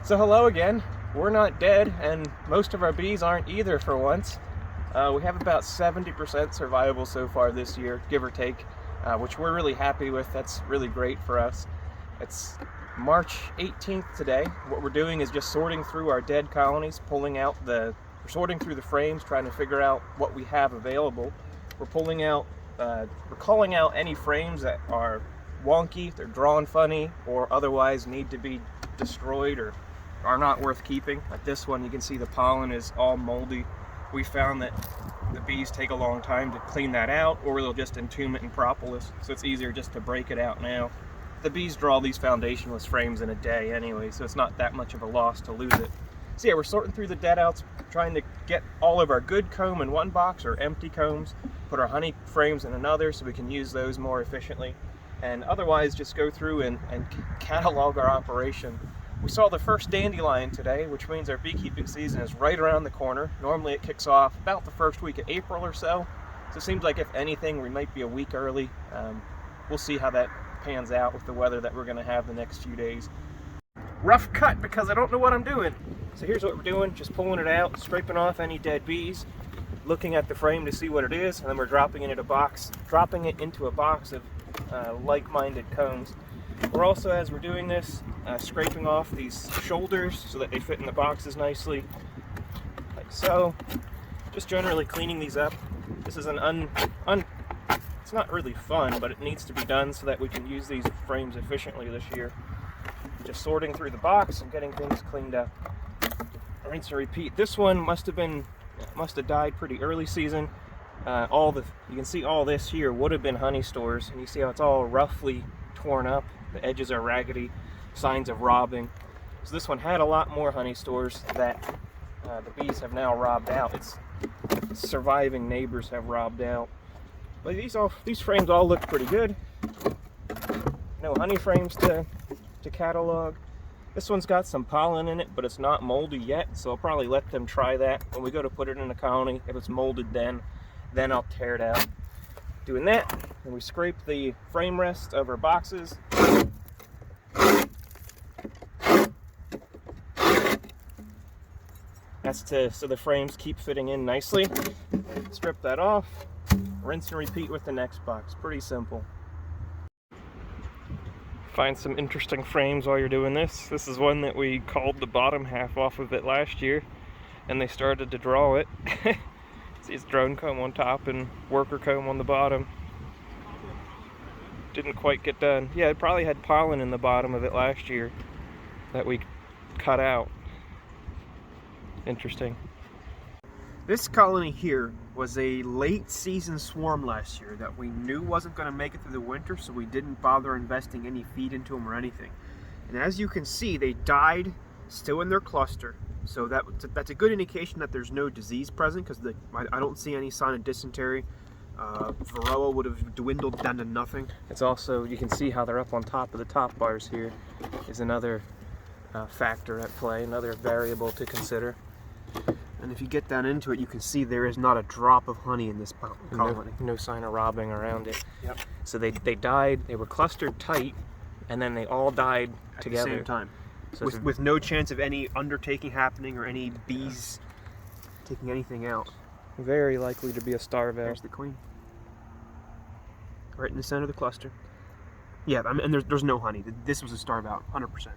So hello again. We're not dead, and most of our bees aren't either for once. We have about 70% survival so far this year, give or take, which we're really happy with. That's really great for us. It's March 18th today. What we're doing is just sorting through our dead colonies, we're sorting through the frames, trying to figure out what we have available. We're calling out any frames that are wonky, they're drawn funny, or otherwise need to be destroyed or are not worth keeping. Like this one, you can see the pollen is all moldy. We found that the bees take a long time to clean that out, or they'll just entomb it in propolis, so it's easier just to break it out now. The bees draw these foundationless frames in a day anyway, so it's not that much of a loss to lose it. So yeah, we're sorting through the deadouts, trying to get all of our good comb in one box or empty combs, put our honey frames in another so we can use those more efficiently, and otherwise just go through and catalog our operation. We saw the first dandelion today, which means our beekeeping season is right around the corner. Normally it kicks off about the first week of April or so. So it seems like if anything, we might be a week early. We'll see how that pans out with the weather that we're gonna have the next few days. Rough cut because I don't know what I'm doing. So here's what we're doing, just pulling it out, scraping off any dead bees, looking at the frame to see what it is, and then we're dropping it into a box of like-minded combs. We're also, as we're doing this, scraping off these shoulders so that they fit in the boxes nicely, like so. Just generally cleaning these up. This is it's not really fun, but it needs to be done so that we can use these frames efficiently this year. Just sorting through the box and getting things cleaned up. Rinse and repeat. This one must have died pretty early season. You can see all this here would have been honey stores, and you see how it's all roughly torn up. The edges are raggedy, signs of robbing. So this one had a lot more honey stores that the bees have now robbed out. Its surviving neighbors have robbed out. But these frames all look pretty good. No honey frames to catalog. This one's got some pollen in it, but it's not moldy yet, so I'll probably let them try that when we go to put it in a colony. If it's molded, then I'll tear it out. Doing that, and we scrape the frame rest of our boxes. That's so the frames keep fitting in nicely. Strip that off, rinse and repeat with the next box. Pretty simple. Find some interesting frames while you're doing this. This is one that we called the bottom half off of it last year, and they started to draw it. See, it's drone comb on top and worker comb on the bottom. Didn't quite get done. Yeah, it probably had pollen in the bottom of it last year that we cut out. Interesting. This colony here was a late season swarm last year that we knew wasn't going to make it through the winter, so we didn't bother investing any feed into them or anything. And as you can see, they died still in their cluster. So that's a good indication that there's no disease present, because I don't see any sign of dysentery. Varroa would have dwindled down to nothing. It's also, you can see how they're up on top of the top bars here is another factor at play, another variable to consider. And if you get down into it, you can see there is not a drop of honey in this colony. No sign of robbing around it. Yep. So they died, they were clustered tight, and then they all died together. At the same time. So with no chance of any undertaking happening or any bees taking anything out. Very likely to be a starve out. There's the queen. Right in the center of the cluster. Yeah, and there's no honey. This was a starve out, 100%.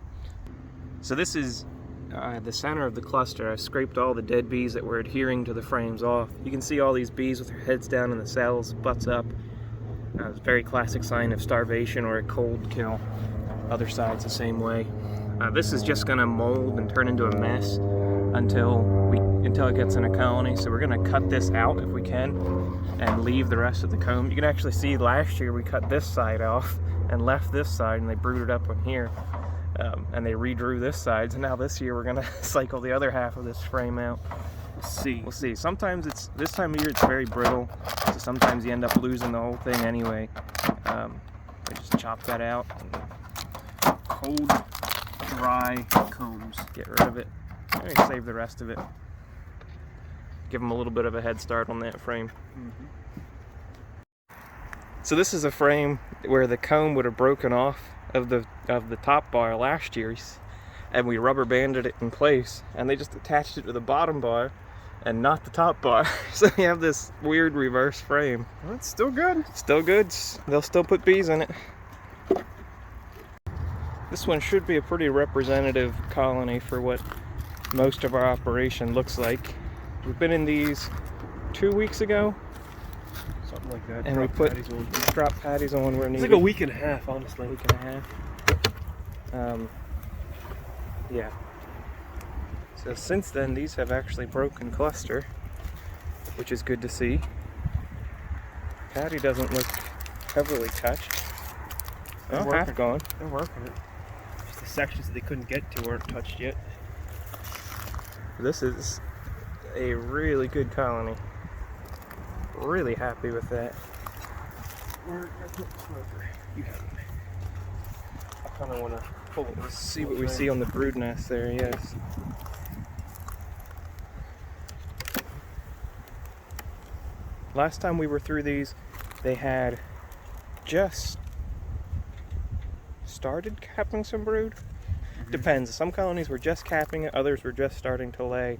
So this is the center of the cluster. I scraped all the dead bees that were adhering to the frames off. You can see all these bees with their heads down in the cells, butts up. It's a very classic sign of starvation or a cold kill. Other side's the same way. This is just going to mold and turn into a mess until it gets in a colony. So we're going to cut this out if we can and leave the rest of the comb. You can actually see last year we cut this side off and left this side, and they brooded up on here. And they redrew this side, so now this year we're going to cycle the other half of this frame out. We'll see. Sometimes this time of year it's very brittle, so sometimes you end up losing the whole thing anyway. I just chop that out. Cold, dry combs. Get rid of it. Maybe save the rest of it. Give them a little bit of a head start on that frame. So this is a frame where the comb would have broken off of the top bar last year. and we rubber banded it in place, and they just attached it to the bottom bar and not the top bar. So you have this weird reverse frame. Well, it's still good. Still good. They'll still put bees in it. This one should be a pretty representative colony for what most of our operation looks like. We've been in these 2 weeks ago. Something like that. And we drop patties on where needed. It's like a week and a half, honestly. A week and a half. Yeah. So since then, these have actually broken cluster, which is good to see. Patty doesn't look heavily touched. Oh, half gone. They're working it. Just the sections that they couldn't get to aren't touched yet. This is a really good colony. Really happy with that. You have them. I kind of want to pull it. Let's see what we see on the brood nest there, yes. Last time we were through these, they had just started capping some brood. Depends. Some colonies were just capping it, others were just starting to lay.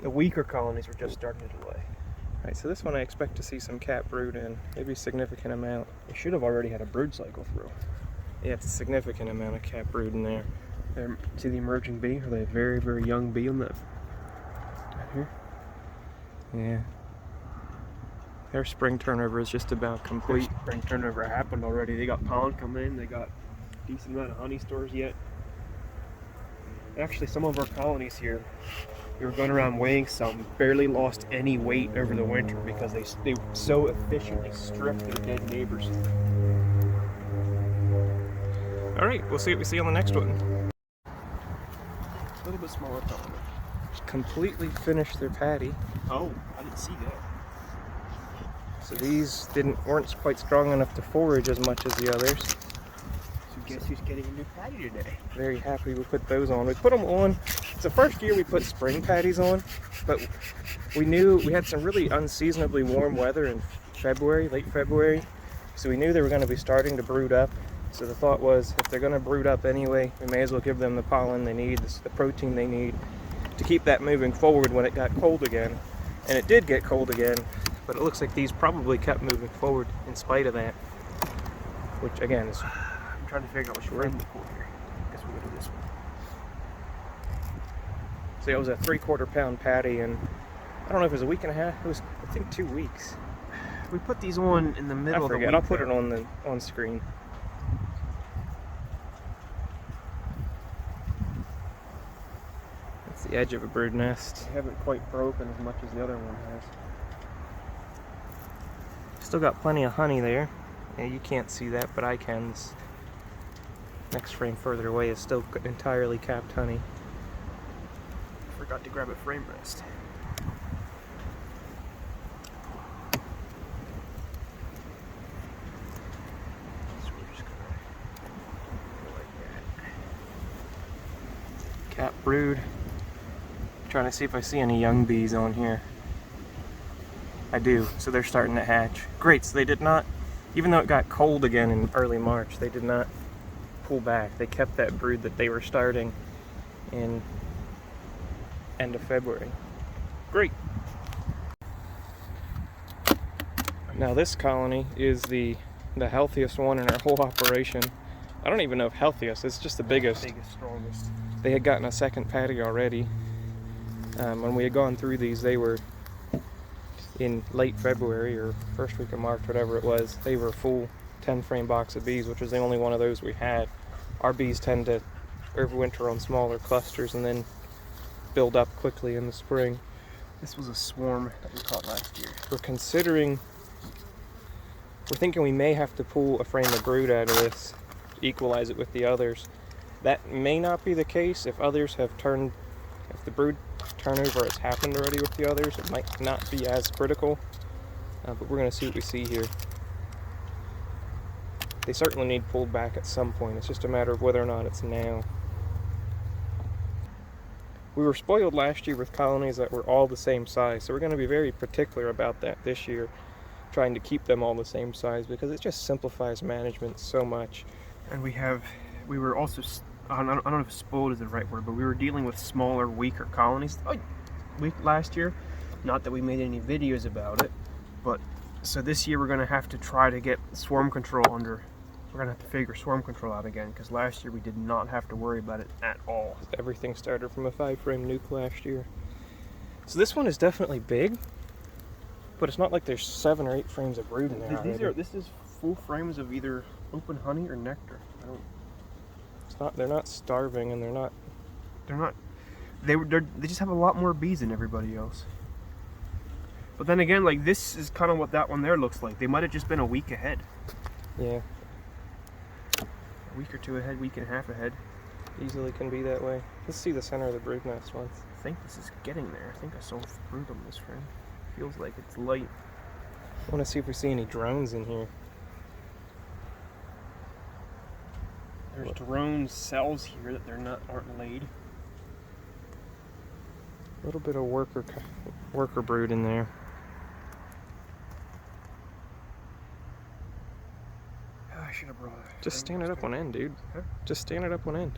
The weaker colonies were just starting to lay. Alright, so this one I expect to see some cap brood in, maybe a significant amount. They should have already had a brood cycle through. Yeah, it's a significant amount of cap brood in there. See the emerging bee? Are they a very, very young bee on that? Right here? Yeah. Their spring turnover is just about complete. Their spring turnover happened already. They got pollen coming in. They got a decent amount of honey stores yet. Actually, some of our colonies here, we were going around weighing some, barely lost any weight over the winter because they so efficiently stripped their dead neighbors. All right, we'll see what we see on the next one. A little bit smaller colony. Completely finished their patty. Oh, I didn't see that. So these weren't quite strong enough to forage as much as the others. So guess who's getting a new patty today? Very happy we put those on. We put them on. It's the first year we put spring patties on, but we knew we had some really unseasonably warm weather in February, late February. So we knew they were going to be starting to brood up. So the thought was, if they're going to brood up anyway, we may as well give them the pollen they need, the protein they need to keep that moving forward when it got cold again. And it did get cold again, but it looks like these probably kept moving forward in spite of that. Which again is... I'm trying to figure out which frame to pull here. I guess we'll go to this one. So it was a 3/4 pound patty, and I don't know if it was a week and a half. It was, I think, 2 weeks. We put these on in the middle of the week. I'll put it on screen. That's the edge of a brood nest. They haven't quite broken as much as the other one has. Still got plenty of honey there. Yeah, you can't see that, but I can. This next frame further away is still entirely capped honey. Forgot to grab a frame rest. So we're just gonna go like that. Cap brood. Trying to see if I see any young bees on here. I do, so they're starting to hatch. Great, so they did not, even though it got cold again in early March, they did not pull back. They kept that brood that they were starting in end of February. Great. Now this colony is the healthiest one in our whole operation. I don't even know if healthiest, it's just the biggest. Biggest, strongest. They had gotten a second patty already. When we had gone through these, they were in late February or first week of March, whatever it was. They were a full 10 frame box of bees, which was the only one of those we had. Our bees tend to overwinter on smaller clusters and then build up quickly in the spring. This was a swarm that we caught last year. We're thinking we may have to pull a frame of brood out of this to equalize it with the others. That may not be the case if others have turned, if the brood turnover has happened already with the others, it might not be as critical, but we're going to see what we see here. They certainly need pulled back at some point. It's just a matter of whether or not it's now. We were spoiled last year with colonies that were all the same size, so we're going to be very particular about that this year, trying to keep them all the same size because it just simplifies management so much. And we were also I don't know if spoiled is the right word, but we were dealing with smaller, weaker colonies last year. Not that we made any videos about it, but so this year we're going to have to try to get swarm control under. We're going to have to figure swarm control out again, because last year we did not have to worry about it at all. Everything started from a 5-frame nuke last year. So this one is definitely big, but it's not like there's 7 or 8 frames of brood in there. This is full frames of either open honey or nectar. They're not starving, and they just have a lot more bees than everybody else. But then again, like, this is kind of what that one there looks like. They might have just been a week ahead. Yeah. A week or two ahead, week and a half ahead. Easily can be that way. Let's see the center of the brood nest once. I think this is getting there. I think I saw brood on this frame. Feels like it's light. I want to see if we see any drones in here. There's drone cells here that aren't laid. A little bit of worker brood in there. I should have brought it. Just stand it up one end, dude. Huh? Just stand it up one end.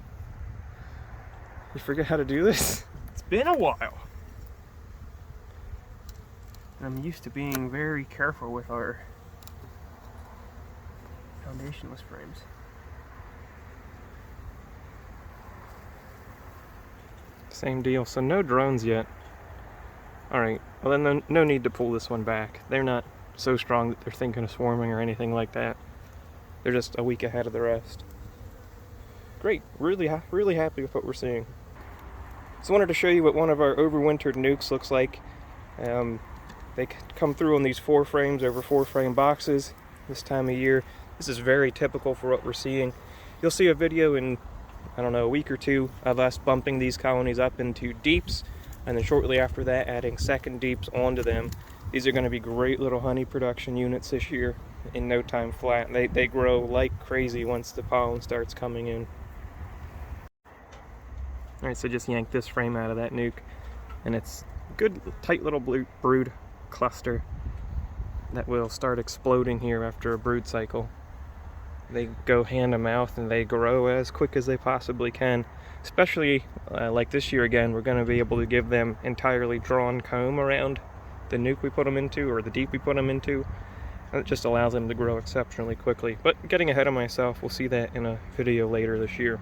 You forget how to do this? It's been a while. And I'm used to being very careful with our foundationless frames. Same deal. So no drones yet. Alright, well then no need to pull this one back. They're not so strong that they're thinking of swarming or anything like that. They're just a week ahead of the rest. Great, really happy with what we're seeing. So I wanted to show you what one of our overwintered nukes looks like. They come through on these 4 frames over 4-frame boxes this time of year. This is very typical for what we're seeing. You'll see a video in, I don't know, a week or two of us bumping these colonies up into deeps, and then shortly after that adding second deeps onto them. These are going to be great little honey production units this year in no time flat. They grow like crazy once the pollen starts coming in. Alright, so just yank this frame out of that nuke, and it's a good tight little brood cluster that will start exploding here after a brood cycle. They go hand to mouth and they grow as quick as they possibly can. Especially like this year again, we're going to be able to give them entirely drawn comb around the nuke we put them into, or the deep we put them into. And it just allows them to grow exceptionally quickly. But getting ahead of myself, we'll see that in a video later this year.